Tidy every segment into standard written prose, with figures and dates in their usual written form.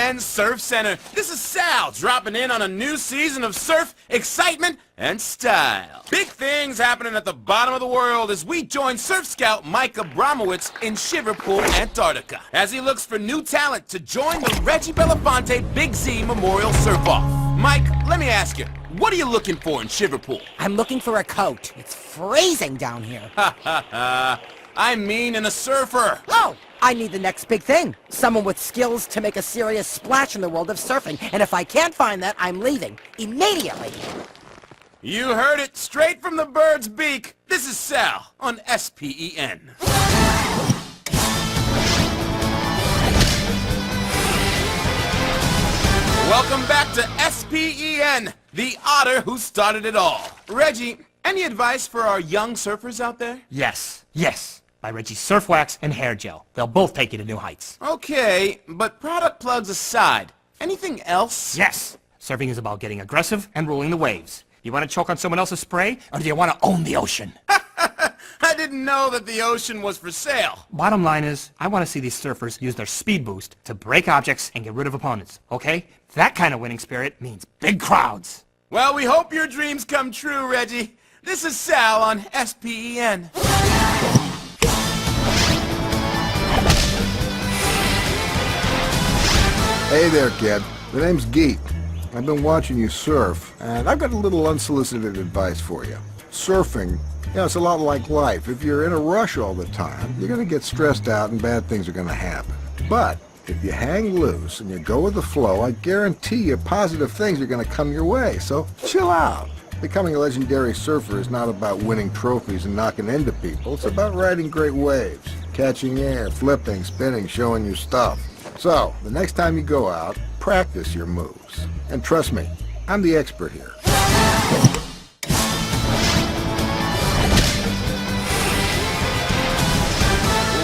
SPEN Surf Center. This is Sal dropping in on a new season of surf excitement and style. Big things happening at the bottom of the world as we join surf scout Mike Abramowitz in Shiverpool, Antarctica, as he looks for new talent to join the Reggie Belafonte Big Z Memorial Surf-Off. Mike, let me ask you, what are you looking for in Shiverpool? I'm looking for a coat. It's freezing down here. Ha ha ha. I mean in a surfer. Oh! I need the next big thing. Someone with skills to make a serious splash in the world of surfing. And if I can't find that, I'm leaving. Immediately. You heard it straight from the bird's beak. This is Sal on SPEN. Welcome back to SPEN, the otter who started it all. Reggie, any advice for our young surfers out there? Yes. By Reggie's Surf Wax and Hair Gel. They'll both take you to new heights. Okay, but product plugs aside, anything else? Yes. Surfing is about getting aggressive and ruling the waves. You want to choke on someone else's spray, or do you want to own the ocean? I didn't know that the ocean was for sale. Bottom line is, I want to see these surfers use their speed boost to break objects and get rid of opponents, okay? That kind of winning spirit means big crowds. Well, we hope your dreams come true, Reggie. This is Sal on SPEN. Hey there, kid. The name's Geek. I've been watching you surf, and I've got a little unsolicited advice for you. Surfing, it's a lot like life. If you're in a rush all the time, you're going to get stressed out and bad things are going to happen. But if you hang loose and you go with the flow, I guarantee you positive things are going to come your way. So chill out. Becoming a legendary surfer is not about winning trophies and knocking into people. It's about riding great waves, catching air, flipping, spinning, showing your stuff. So, the next time you go out, practice your moves. And trust me, I'm the expert here.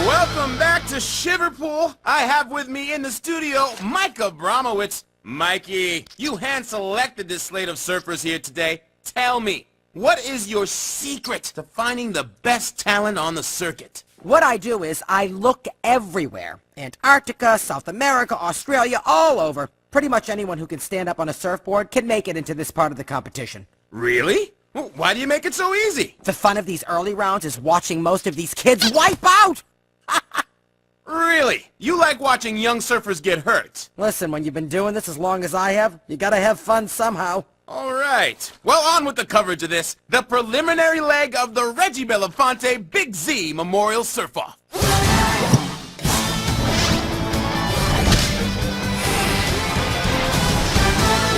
Welcome back to Shiverpool. I have with me in the studio Mike Abramowitz. Mikey, you hand-selected this slate of surfers here today. Tell me, what is your secret to finding the best talent on the circuit? What I do is I look everywhere. Antarctica, South America, Australia, all over. Pretty much anyone who can stand up on a surfboard can make it into this part of the competition. Really? Well, why do you make it so easy? The fun of these early rounds is watching most of these kids wipe out! Really? You like watching young surfers get hurt? Listen, when you've been doing this as long as I have, you gotta have fun somehow. All right. Well, on with the coverage of this. The preliminary leg of the Reggie Belafonte Big Z Memorial Surf-Off.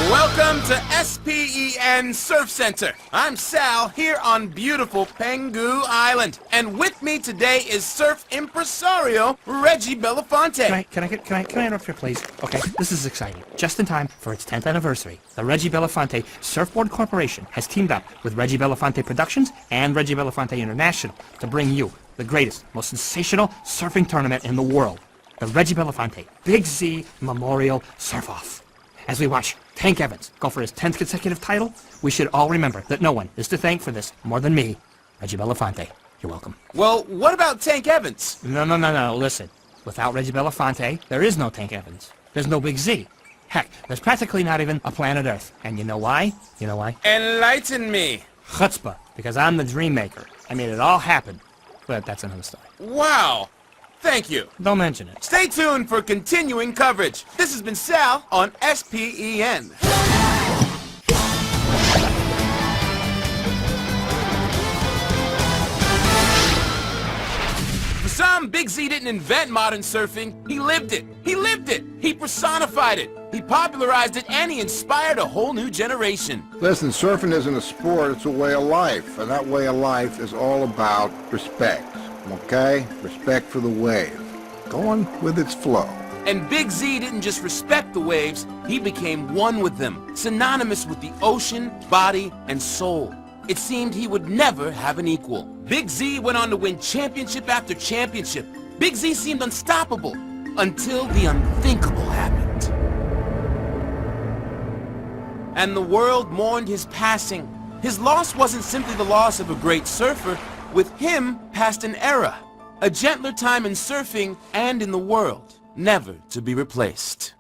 Welcome to SPEN Surf Center. I'm Sal here on beautiful Pangu Island. And with me today is surf impresario Reggie Belafonte. Can I interrupt here, please? Okay, this is exciting. Just in time for its 10th anniversary, the Reggie Belafonte Surfboard Corporation has teamed up with Reggie Belafonte Productions and Reggie Belafonte International to bring you the greatest, most sensational surfing tournament in the world, the Reggie Belafonte Big Z Memorial Surf-Off. As we watch Tank Evans go for his 10th consecutive title, we should all remember that no one is to thank for this more than me, Reggie Belafonte. You're welcome. Well, what about Tank Evans? No, listen. Without Reggie Belafonte, there is no Tank Evans. There's no Big Z. Heck, there's practically not even a planet Earth. And you know why? You know why? Enlighten me. Chutzpah, because I'm the dream maker. I made it all happen. But that's another story. Wow. Thank you. Don't mention it. Stay tuned for continuing coverage. This has been Sal on SPEN. For some, Big Z didn't invent modern surfing. He lived it. He personified it. He popularized it, and he inspired a whole new generation. Listen, surfing isn't a sport, it's a way of life. And that way of life is all about respect. Okay? Respect for the wave. Going with its flow. And Big Z didn't just respect the waves, he became one with them, synonymous with the ocean, body, and soul. It seemed he would never have an equal. Big Z went on to win championship after championship. Big Z seemed unstoppable until the unthinkable happened. And the world mourned his passing. His loss wasn't simply the loss of a great surfer. With him passed an era, a gentler time in surfing and in the world, never to be replaced.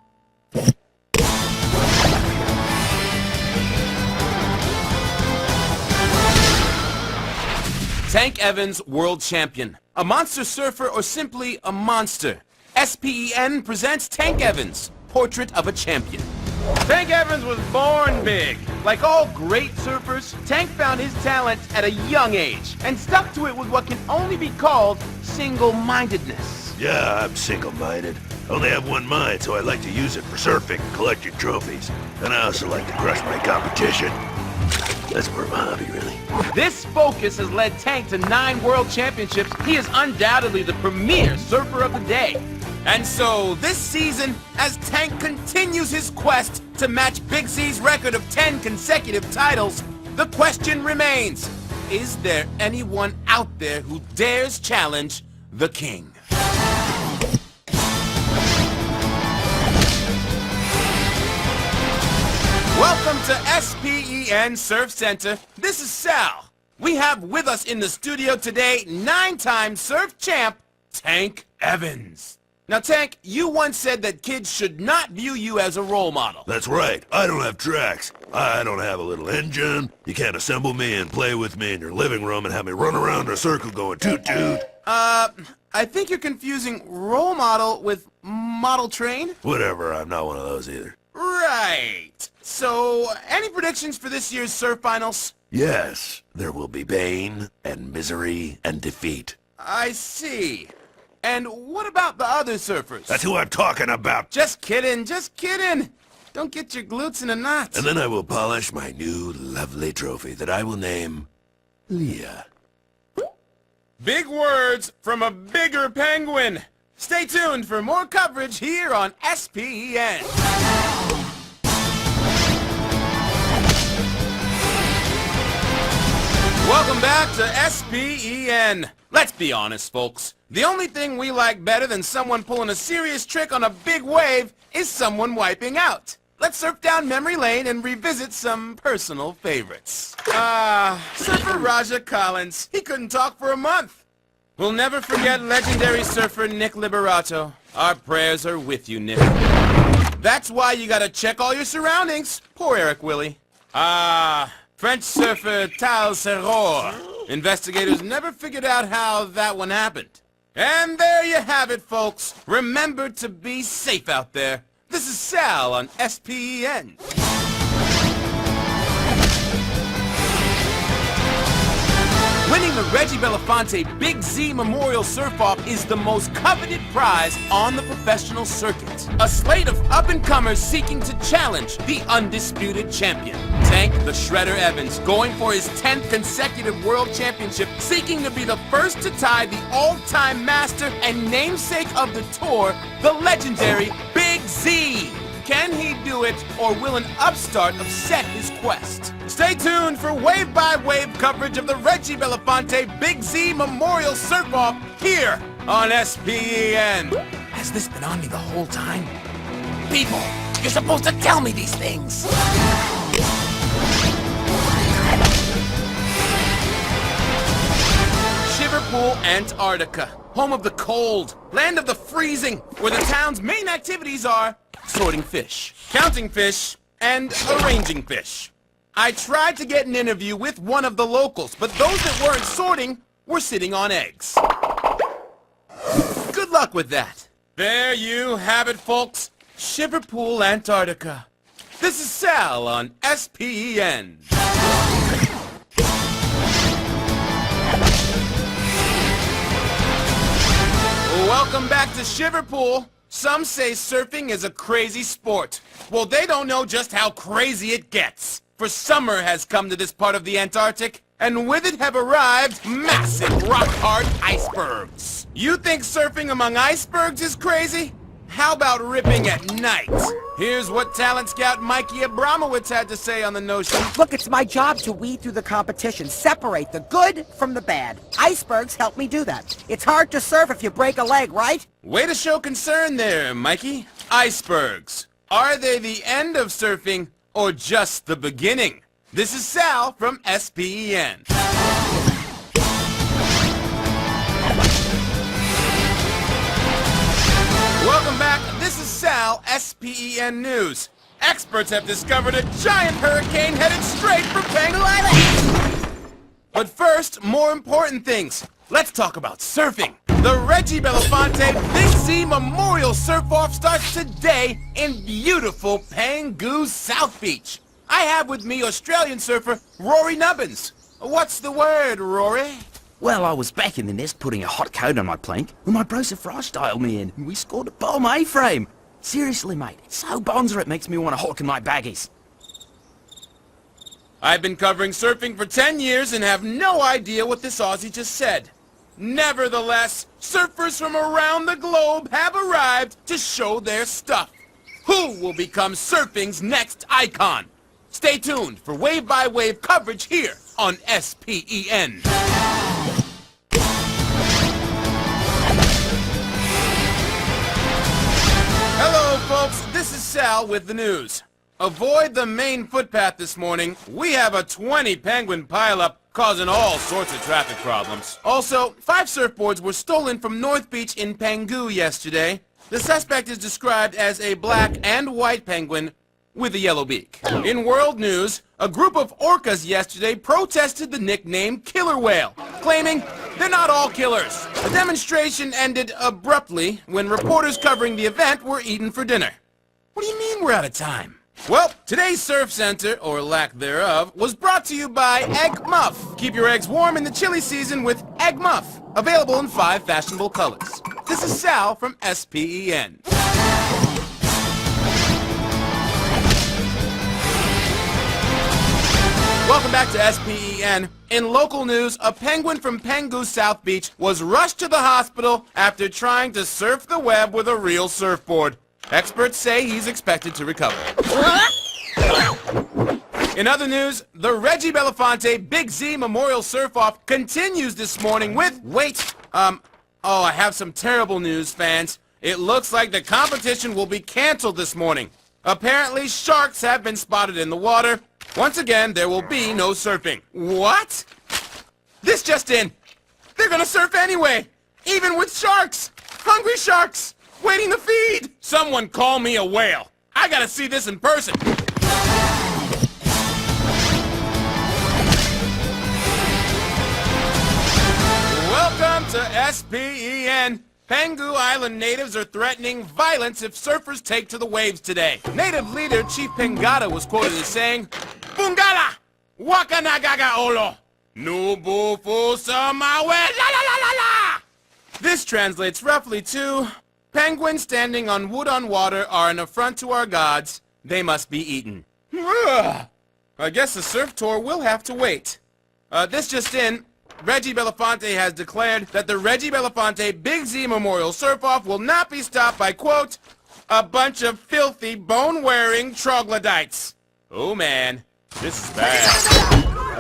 Tank Evans, World Champion. A monster surfer or simply a monster? SPEN presents Tank Evans, Portrait of a Champion. Tank Evans was born big. Like all great surfers, Tank found his talent at a young age and stuck to it with what can only be called single-mindedness. Yeah, I'm single-minded. I only have one mind, so I like to use it for surfing and collecting trophies. And I also like to crush my competition. That's more of a hobby, really. This focus has led Tank to 9 world championships. He is undoubtedly the premier surfer of the day. And so, this season, as Tank continues his quest to match Big Z's record of 10 consecutive titles, the question remains, is there anyone out there who dares challenge the king? Welcome to SPEN Surf Center. This is Sal. We have with us in the studio today 9-time surf champ, Tank Evans. Now, Tank, you once said that kids should not view you as a role model. That's right. I don't have tracks. I don't have a little engine. You can't assemble me and play with me in your living room and have me run around in a circle going toot-toot. I think you're confusing role model with model train? Whatever, I'm not one of those either. Right. So, any predictions for this year's surf finals? Yes, there will be pain and misery and defeat. I see. And what about the other surfers? That's who I'm talking about. Just kidding, just kidding. Don't get your glutes in a knot. And then I will polish my new lovely trophy that I will name Leah. Big words from a bigger penguin. Stay tuned for more coverage here on SPEN. Welcome back to SPEN. Let's be honest, folks. The only thing we like better than someone pulling a serious trick on a big wave is someone wiping out. Let's surf down memory lane and revisit some personal favorites. Surfer Raja Collins. He couldn't talk for a month. We'll never forget legendary surfer Nick Liberato. Our prayers are with you, Nick. That's why you gotta check all your surroundings. Poor Eric Willie. French surfer Tal Serror. Investigators never figured out how that one happened. And there you have it, folks. Remember to be safe out there. This is Sal on SPEN. Winning the Reggie Belafonte Big Z Memorial Surf-Off is the most coveted prize on the professional circuit. A slate of up-and-comers seeking to challenge the undisputed champion. Tank the Shredder Evans going for his 10th consecutive world championship, seeking to be the first to tie the all-time master and namesake of the tour, the legendary Big Z. Can he do it, or will an upstart upset his quest? Stay tuned for wave-by-wave coverage of the Reggie Belafonte Big Z Memorial Surf-Off here on SPEN. Has this been on me the whole time? People, you're supposed to tell me these things. Shiverpool, Antarctica, home of the cold, land of the freezing, where the town's main activities are sorting fish, counting fish, and arranging fish. I tried to get an interview with one of the locals, but those that weren't sorting were sitting on eggs. Good luck with that. There you have it, folks. Shiverpool, Antarctica. This is Sal on SPEN. Welcome back to Shiverpool. Some say surfing is a crazy sport. Well, they don't know just how crazy it gets. For summer has come to this part of the Antarctic, and with it have arrived massive rock-hard icebergs. You think surfing among icebergs is crazy? How about ripping at night? Here's what talent scout Mikey Abramowitz had to say on the notion. Look, it's my job to weed through the competition, separate the good from the bad. Icebergs help me do that. It's hard to surf if you break a leg, right? Way to show concern there, Mikey. Icebergs. Are they the end of surfing or just the beginning? This is Sal from SPEN. Welcome back. This is Sal Sal, SPEN News. Experts have discovered a giant hurricane headed straight for Pangu Island! But first, more important things. Let's talk about surfing. The Reggie Belafonte Big Z Memorial Surf-Off starts today in beautiful Pangu South Beach. I have with me Australian surfer Rory Nubbins. What's the word, Rory? Well, I was back in the nest putting a hot coat on my plank when my bro Frost dialed me in and we scored a bomb A-frame. Seriously, mate, it's so bonzer it makes me want to hawk in my baggies. I've been covering surfing for 10 years and have no idea what this Aussie just said. Nevertheless, surfers from around the globe have arrived to show their stuff. Who will become surfing's next icon? Stay tuned for wave-by-wave coverage here on SPEN. Hello, folks. This is Sal with the news. Avoid the main footpath this morning. We have a 20 penguin pileup causing all sorts of traffic problems. Also, 5 surfboards were stolen from North Beach in Pangu yesterday. The suspect is described as a black and white penguin with a yellow beak. In world news, a group of orcas yesterday protested the nickname killer whale, claiming they're not all killers. The demonstration ended abruptly when reporters covering the event were eaten for dinner. What do you mean we're out of time? Well, today's Surf Center, or lack thereof, was brought to you by Egg Muff. Keep your eggs warm in the chilly season with Egg Muff, available in 5 fashionable colors. This is Sal from SPEN. Welcome back to SPEN. In local news, a penguin from Pangu South Beach was rushed to the hospital after trying to surf the web with a real surfboard. Experts say he's expected to recover. In other news, the Reggie Belafonte Big Z Memorial Surf-Off continues this morning with... I have some terrible news, fans. It looks like the competition will be canceled this morning. Apparently, sharks have been spotted in the water. Once again, there will be no surfing. What? This just in. They're gonna surf anyway, even with sharks. Hungry sharks, waiting to feed. Someone call me a whale. I gotta see this in person. Welcome to SPEN. Pangu Island natives are threatening violence if surfers take to the waves today. Native leader Chief Pengata was quoted as saying, "Bungala! Wakanagaga olo! Nubufu samawe la la la la la!" This translates roughly to, penguins standing on wood on water are an affront to our gods. They must be eaten. Ugh. I guess the surf tour will have to wait. This just in. Reggie Belafonte has declared that the Reggie Belafonte Big Z Memorial Surf-Off will not be stopped by, quote, a bunch of filthy, bone-wearing troglodytes. Oh man, this is bad.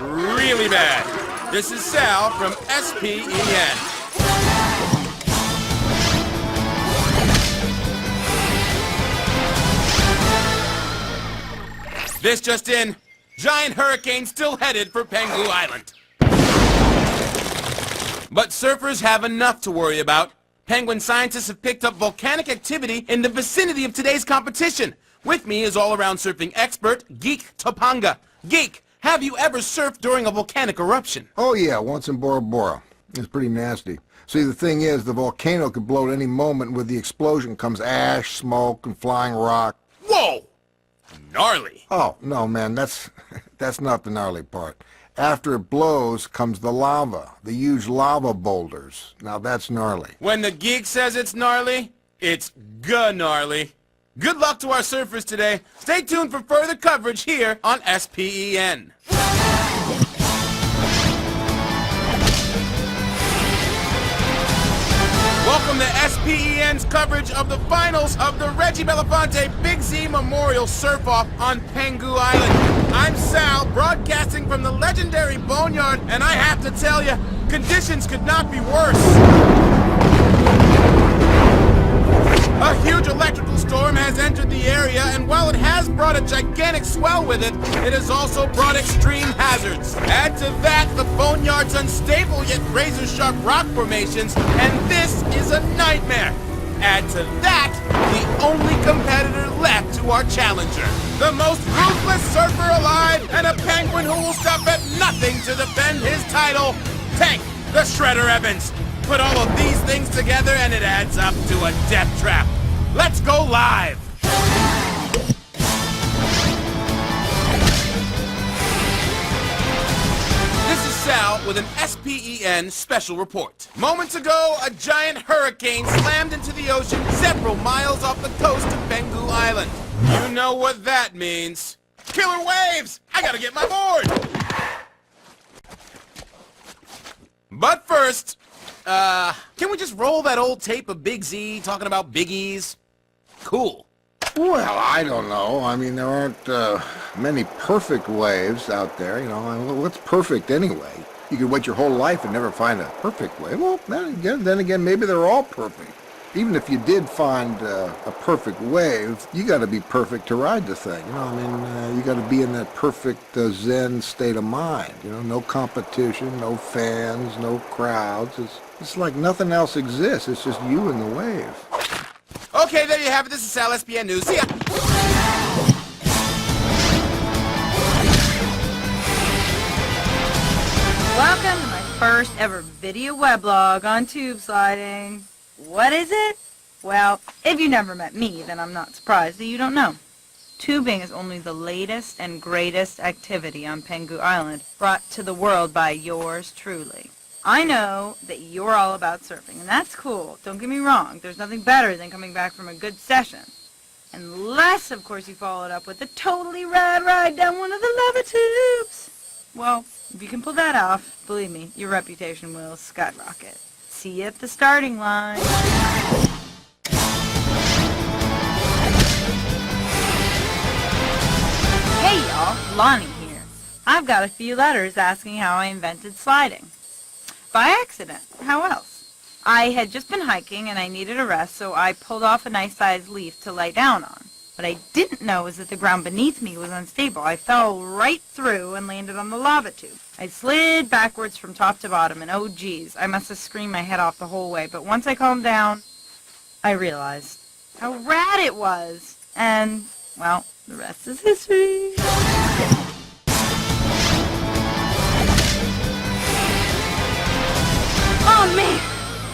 Really bad. This is Sal from SPEN. This just in. Giant hurricane still headed for Pangu Island. But surfers have enough to worry about. Penguin scientists have picked up volcanic activity in the vicinity of today's competition. With me is all-around surfing expert, Geek Topanga. Geek, have you ever surfed during a volcanic eruption? Oh yeah, once in Bora Bora. It's pretty nasty. See, the thing is, the volcano could blow at any moment. With the explosion comes ash, smoke, and flying rock. Whoa! Gnarly. Oh, no, man, that's not the gnarly part. After it blows comes the lava, the huge lava boulders. Now that's gnarly. When the Geek says it's gnarly, it's gnarly. Good luck to our surfers today. Stay tuned for further coverage here on SPEN. Welcome to SPEN's coverage of the finals of the Reggie Belafonte Big Z Memorial Surf-Off on Pangu Island. I'm Sal, broadcasting from the legendary Boneyard, and I have to tell you, conditions could not be worse. A huge electrical storm has entered the area, and while it has brought a gigantic swell with it, it has also brought extreme hazards. Add to that the Boneyard's unstable yet razor-sharp rock formations, and this is a nightmare. Add to that the only competitor left to our challenger. The most ruthless surfer alive and a penguin who will stop at nothing to defend his title, Tank the Shredder Evans. Put all of these things together and it adds up to a death trap. Let's go live! This is Sal with an SPEN special report. Moments ago, a giant hurricane slammed into the ocean several miles off the coast of Pangu Island. You know what that means. Killer waves! I gotta get my board! But first, can we just roll that old tape of Big Z talking about biggies? Cool. Well, I don't know. I mean, there aren't many perfect waves out there, you know. I mean, what's perfect anyway? You could wait your whole life and never find a perfect wave. Well, then again, maybe they're all perfect. Even if you did find a perfect wave, you got to be perfect to ride the thing. You know, I mean, you got to be in that perfect Zen state of mind. You know, no competition, no fans, no crowds. It's like nothing else exists. It's just you and the wave. Okay, there you have it. This is Sal, SPN News. See ya! Welcome to my first ever video weblog on tube sliding. What is it? Well, if you never met me, then I'm not surprised that you don't know. Tubing is only the latest and greatest activity on Pangu Island, brought to the world by yours truly. I know that you're all about surfing, and that's cool. Don't get me wrong. There's nothing better than coming back from a good session. Unless, of course, you follow it up with a totally rad ride down one of the lava tubes. Well, if you can pull that off, believe me, your reputation will skyrocket. See you at the starting line. Hey y'all, Lonnie here. I've got a few letters asking how I invented sliding. By accident. How else? I had just been hiking and I needed a rest, so I pulled off a nice-sized leaf to lie down on. What I didn't know was that the ground beneath me was unstable. I fell right through and landed on the lava tube. I slid backwards from top to bottom, and oh geez, I must have screamed my head off the whole way. But once I calmed down, I realized how rad it was. And, well, the rest is history. Oh man,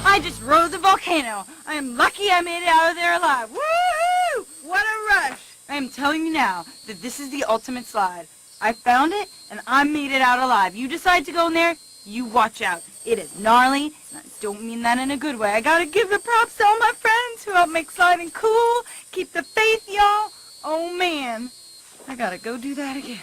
I just rode the volcano. I am lucky I made it out of there alive. Woohoo! What a rush! I am telling you now that this is the ultimate slide. I found it, and I made it out alive. You decide to go in there, you watch out. It is gnarly, and I don't mean that in a good way. I gotta give the props to all my friends who helped make sliding cool. Keep the faith, y'all. Oh man, I gotta go do that again.